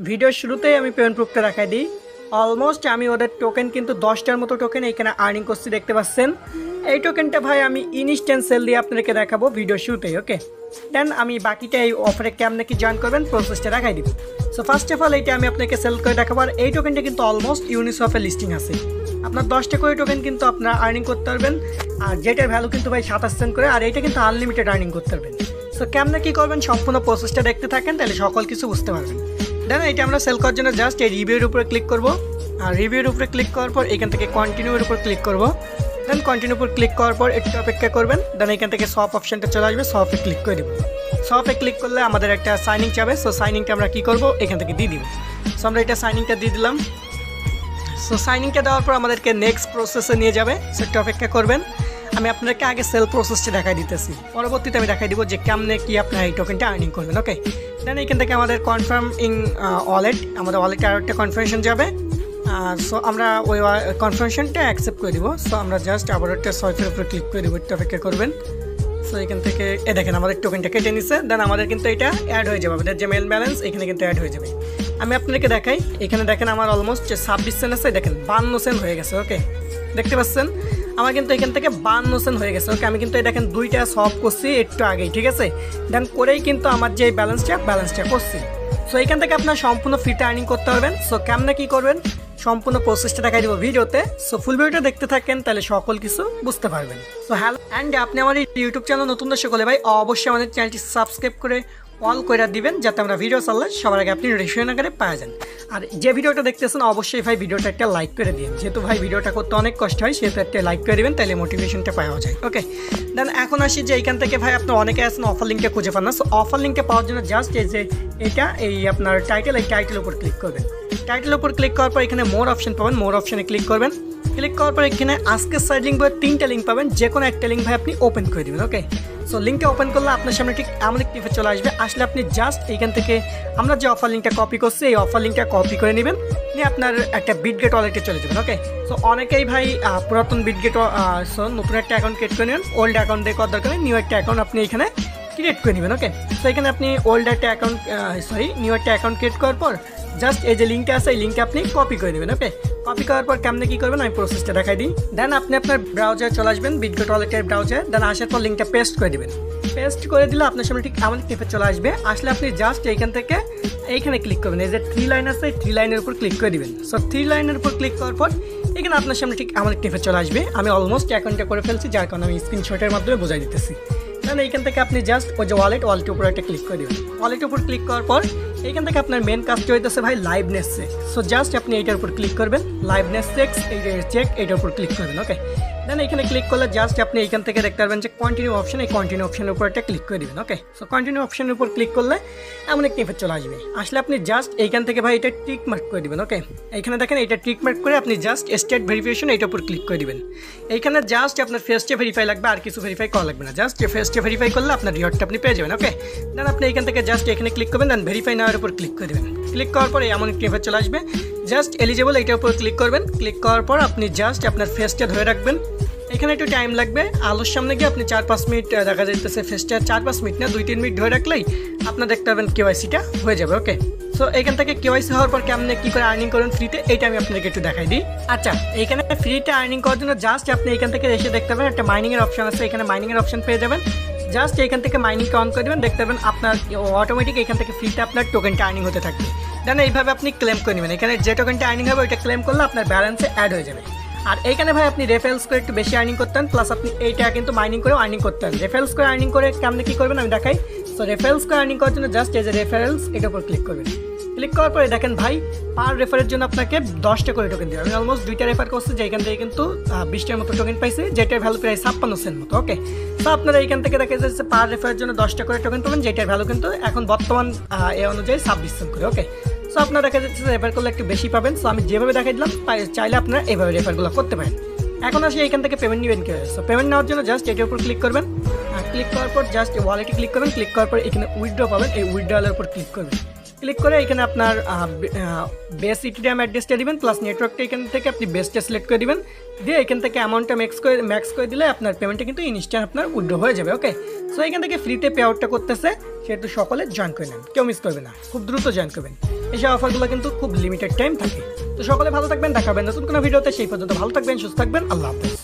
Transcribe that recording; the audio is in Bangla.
ভিডিওর শুরুতেই আমি পেমেন্ট প্রুফটা দেখাই দিই। অলমোস্ট আমি ওদের টোকেন কিন্তু 10টার মতো টোকেন এখানে আর্নিং করছি, দেখতে পাচ্ছেন। এই টোকেনটা ভাই আমি ইনস্ট্যান্ট সেল দিয়ে আপনাদেরকে দেখাবো ভিডিওর শুরুতেই। ওকে, দেন আমি বাকিটা এই অফারে কেমনে কি জয়েন করবেন প্রসেসটা দেখাই দিব। সো ফার্স্ট অফ অল এইটা আমি আপনাকে সেল করে দেখাবো। আর এই টোকেনটা কিন্তু অলমোস্ট ইউনিসফের লিস্টিং আছে। আপনার 10টা করে টোকেন কিন্তু আপনারা আর্নিং করতে পারবেন, আর যেটার ভ্যালু কিন্তু ভাই 27 সেন্ট করে, আর এইটা কিন্তু আনলিমিটেড আর্নিং করতে পারবেন। সো কেমনে কী করবেন সম্পূর্ণ প্রসেসটা দেখতে থাকেন, তাহলে সকল কিছু বুঝতে পারবেন। দেন এটা আমরা সেল করার জন্য জাস্ট এই রিভিউর উপরে ক্লিক করব। আর রিভিউর উপরে ক্লিক করার পর এখান থেকে কন্টিনিউর উপর ক্লিক করব। দেন কন্টিনিউর উপর ক্লিক করার পর একটু অপেক্ষা করবেন। দেন এখান থেকে শপ অপশানটা চলে আসবে, শপে ক্লিক করে দেবো। শপে ক্লিক করলে আমাদের একটা সাইনিং যাবে। সো সাইনিংটা আমরা কী করবো এখান থেকে দিয়ে দিব। সো আমরা এটা সাইনিংটা দিয়ে দিলাম। সো সাইনিংটা দেওয়ার পর আমাদেরকে নেক্সট প্রসেসে নিয়ে যাবে। সো একটু অপেক্ষা করবেন। আমি আপনাকে আগে সেল প্রসেসটা দেখাই দিতেছি, পরবর্তীতে আমি দেখাই দিব যে কেমনে কি আপনার এই টোকেনটা আর্নিং করবেন। ওকে, দেন এখান থেকে আমাদের কনফার্ম ইন ওয়ালেট, আমাদের ওয়ালেটে আরও একটা কনফার্মেশন যাবে। সো আমরা ওই কনফার্মেশনটা অ্যাকসেপ্ট করে দিব। সো আমরা জাস্ট আবার একটা সোয়াইপের উপরে ক্লিক করে দেবো, একটু অপেক্ষা করবেন। সো এখান থেকে দেখেন আমাদের টোকেনটা কেটে নিচ্ছে। দেন আমাদের কিন্তু এটা অ্যাড হয়ে যাবে, আমাদের যে মেল ব্যালেন্স এখানে কিন্তু অ্যাড হয়ে যাবে। আমি আপনাদেরকে দেখাই, এখানে দেখেন আমার অলমোস্ট 26 সেন্ট আছে, দেখেন 52 সেন্ট হয়ে গেছে। ওকে, দেখতে পাচ্ছেন আমার কিন্তু এখান থেকে 52 সেন্ট হয়ে গেছে। ওকে, আমি কিন্তু দেখেন 2টা সলভ করছি একটু আগেই, ঠিক আছে। দেন করেই কিন্তু আমার যে ব্যালেন্সটা করছি। সো এখান থেকে আপনার সম্পূর্ণ ফ্রিতে আর্নিং করতে পারবেন। সো কেমনে কী করবেন সম্পূর্ণ প্রসেসটা দেখাই দেবো ভিডিওতে। সো ফুল ভিডিওটা দেখতে থাকেন, তাহলে সকল কিছু বুঝতে পারবেন। সো হ্যালো অ্যান্ড আপনি আমার এই ইউটিউব চ্যানেল নতুন দর্শক হলে ভাই অবশ্যই আমাদের চ্যানেলটি সাবস্ক্রাইব করে অল করে দিবেন, যাতে আমরা ভিডিও চাললে সবার আগে আপনি নোটিফিকেশন আকারে পাওয়া যান। আর যে ভিডিওটা দেখতেছেন অবশ্যই ভাই ভিডিওটা একটা লাইক করে দিন, যেহেতু ভাই ভিডিওটা করতে অনেক কষ্ট হয়, সেহেতু একটা লাইক করে দিবেন, তাহলে মোটিভেশনটা পাওয়া যায়। ওকে, দেন এখন আসি যে এইখান থেকে ভাই আপনার অনেকে আছেন অফার লিঙ্কটা খুঁজে পান না। সো অফার লিঙ্কটা পাওয়ার জন্য জাস্ট এই যে এটা এই আপনার টাইটেল, এই টাইটেলের উপর ক্লিক করবেন। টাইটেলের উপর ক্লিক করার পর এখানে মোর অপশন পাবেন, মোর অপশনে ক্লিক করবেন। ক্লিক করার পর এখানে আজকের সাইড লিঙ্ক বলে 3টা লিঙ্ক পাবেন, যে কোনো একটা লিঙ্ক ভাই আপনি ওপেন করে দেবেন। ওকে, সো লিঙ্কটা ওপেন করলে আপনার সামনে ঠিক এমন একটি ইফেক্ট চলে আসবে। আসলে আপনি জাস্ট এইখান থেকে আমরা যে অফার লিঙ্কটা কপি করছি এই অফার লিঙ্কটা কপি করে নেবেন, নিয়ে আপনার একটা বিটগেট ওয়ালেটে চলে যাবেন। ওকে, সো অনেকেই ভাই পুরাতন বিটগেট, সো নতুন একটা অ্যাকাউন্ট ক্রিয়েট করে নেবেন, ওল্ড অ্যাকাউন্ট দিয়ে করার দরকার নেই, নিউ একটা অ্যাকাউন্ট আপনি এখানে ক্রিয়েট করে নেবেন। ওকে, সো এখানে আপনি ওল্ড একটা অ্যাকাউন্ট নিউ একটা অ্যাকাউন্ট ক্রিয়েট করার পর জাস্ট এই যে লিঙ্কটা আছে এই লিঙ্কটা আপনি কপি করে দেবেন। ওকে, কপি করার পর কেমনে কী করবেন আমি প্রসেসটা দেখাই দিই। দেন আপনি আপনার ব্রাউজারে চলে আসবেন, বিটগেট ওয়ালেটের ব্রাউজার। দেন আসার পর লিঙ্কটা পেস্ট করে দেবেন। পেস্ট করে দিলে আপনার সামনে ঠিক এমন টিপে চলে আসবে। আসলে আপনি জাস্ট এইখান থেকে এইখানে ক্লিক করবেন, এই যে 3 লাইন আছে এই 3 লাইনের উপর ক্লিক করে দিবেন। সো 3 লাইনের উপর ক্লিক করার পর এখানে আপনার সামনে ঠিক এমন টিপে চলে আসবে। আমি অলমোস্ট অ্যাকাউন্টটা করে ফেলছি, যার কারণে আমি স্ক্রিনশটের মাধ্যমে বোঝাই দিতেছি। দেন এইখান থেকে আপনি জাস্ট ওই যে ওয়ালেটের উপর একটা ক্লিক করে দেবেন। ওয়ালেটের উপর ক্লিক করার পর এইখান থেকে আপনার মেন কাজটা হইতেছে ভাই লাইভনেস চেক। সো জাস্ট আপনি এইটার উপর ক্লিক করবেন, লাইভনেস চেক এইটার উপর ক্লিক করবেন। ওকে, দেন এখানে ক্লিক করলে জাস্ট আপনি এইখান থেকে দেখতে পারবেন যে কন্টিনিউ অপশন, এই কন্টিনিউ অপশনের উপর একটা ক্লিক করে দেবেন। ওকে, সো কন্টিনিউ অপশনের উপর ক্লিক করলে এমন একটা ইফেক্ট চলে আসবে। আসলে আপনি জাস্ট এইখান থেকে ভাই এটা টিক মার্ক করে দেবেন। ওকে, এইখানে দেখেন এটা টিক মার্ক করে আপনি জাস্ট স্টেট ভেরিফিকেশন এইটার উপর ক্লিক করে দেবেন। এইখানে জাস্ট আপনার ফেসটে ভেরিফাই লাগবে, আর কিছু ভেরিফাই করা লাগবে না। জাস্ট ফেসটে ভেরিফাই করলে আপনার রিওয়ার্ডটা আপনি পেয়ে যাবেন। ওকে, দেন আপনি এইখান থেকে জাস্ট এখানে ক্লিক করবেন, দেন ভেরিফাই নেওয়ার উপর ক্লিক করে দেবেন। ক্লিক করার পরে এমন একটি ইফেক্ট চলে আসবে, জাস্ট এলিজিবল এইটার উপর ক্লিক করবেন। ক্লিক করার পর আপনি জাস্ট আপনার ফেসটা ধরে রাখবেন। এখানে একটু টাইম লাগবে, আলোর সামনে গিয়ে আপনি 4-5 মিনিট দেখা যাইতেছে ফেসটা 4-5 মিনিট না 2-3 মিনিট ধরে রাখলেই আপনার দেখতে পাবেন কেওয়াইসিটা হয়ে যাবে। ওকে, সো এখান থেকে কেওয়াইসি হওয়ার পর কেমনে কী করে আর্নিং করেন ফ্রিতে, এইটা আমি আপনাকে একটু দেখাই দিই। আচ্ছা, এইখানে ফ্রিতে আর্নিং করার জন্য জাস্ট আপনি এখান থেকে এসে দেখতে পাবেন একটা মাইনিংয়ের অপশন আছে, এখানে মাইনিংয়ের অপশন পেয়ে যাবেন। জাস্ট এখান থেকে মাইনিংকে অন করে দেবেন, দেখতে পাবেন আপনার অটোমেটিক এখান থেকে ফ্রিতে আপনার টোকেনটা আর্নিং হতে থাকবে। দেন এইভাবে আপনি ক্লেম করে নেবেন। এখানে যে টোকেনটা আর্নিং হবে ওইটা ক্লেম করলে আপনার ব্যালেন্সে অ্যাড হয়ে যাবে। আর এইখানে ভাই আপনি রেফারেলস করে একটু বেশি আর্নিং করতেন, প্লাস আপনি এইটা কিন্তু মাইনিং করেও আর্নিং করতেন। রেফারেলস করে আর্নিং করে কেমনে কী করবেন আমি দেখাই। সো রেফারেলস করে আর্নিং করার জন্য জাস্ট এই যে রেফারেলস এটার উপর ক্লিক করবেন। ক্লিক করার পরে দেখেন ভাই পার রেফারের জন্য আপনাকে 10টা করে টোকেন দেবে। আমি অলমোস্ট 2টা রেফার করছি, যেখান থেকে কিন্তু 20টার মতো টোকেন পাইছি, যেটার ভ্যালু প্রায় 56 সেন্ট মতো। ওকে, তো আপনারা এইখান থেকে দেখা যাচ্ছে পার রেফারের জন্য 10টা করে টোকেন পাবেন, যেটার ভ্যালু কিন্তু এখন বর্তমান এ অনুযায়ী 26 সেন্ট করে। ওকে, সো আপনারা দেখা যাচ্ছে রেফার করলে একটু বেশি পাবেন। সো আমি যেভাবে দেখাই দিলাম চাইলে আপনারা এইভাবে রেফারগুলো করতে পারেন। এখন আসি এইখান থেকে পেমেন্ট নেবেন কীভাবে। সো পেমেন্ট নেওয়ার জন্য জাস্ট এটার উপর ক্লিক করবেন। আর ক্লিক করার পর জাস্ট ওয়ালেটে ক্লিক করবেন। ক্লিক করার পর এখানে উইথড্র পাবেন, এই উইথড্রলের উপর ক্লিক করবেন। ক্লিক করে এখানে আপনার বেস ইটিডিএম অ্যাড্রেসটা দিবেন, প্লাস নেটওয়ার্কটা এখান থেকে আপনি বেসটা সিলেক্ট করে দিবেন। দিয়ে এখান থেকে অ্যামাউন্টটা ম্যাক্স করে দিলে আপনার পেমেন্টটা কিন্তু ইনস্ট্যান্ট আপনার উইথড্র হয়ে যাবে। ওকে, সো এখান থেকে ফ্রিতে পে আউটটা করতেছে, সেহেতু সকলে জয়েন করে নেন, কেউ মিস করবে না, খুব দ্রুত জয়েন করবেন। এসব অফারগুলো কিন্তু খুব লিমিটেড টাইম থাকে। তো সকলে ভালো থাকবেন, দেখাবেন নতুন কোনো ভিডিওতে, সেই পর্যন্ত ভালো থাকবেন, সুস্থ থাকবেন, আল্লাহ হাফেজ।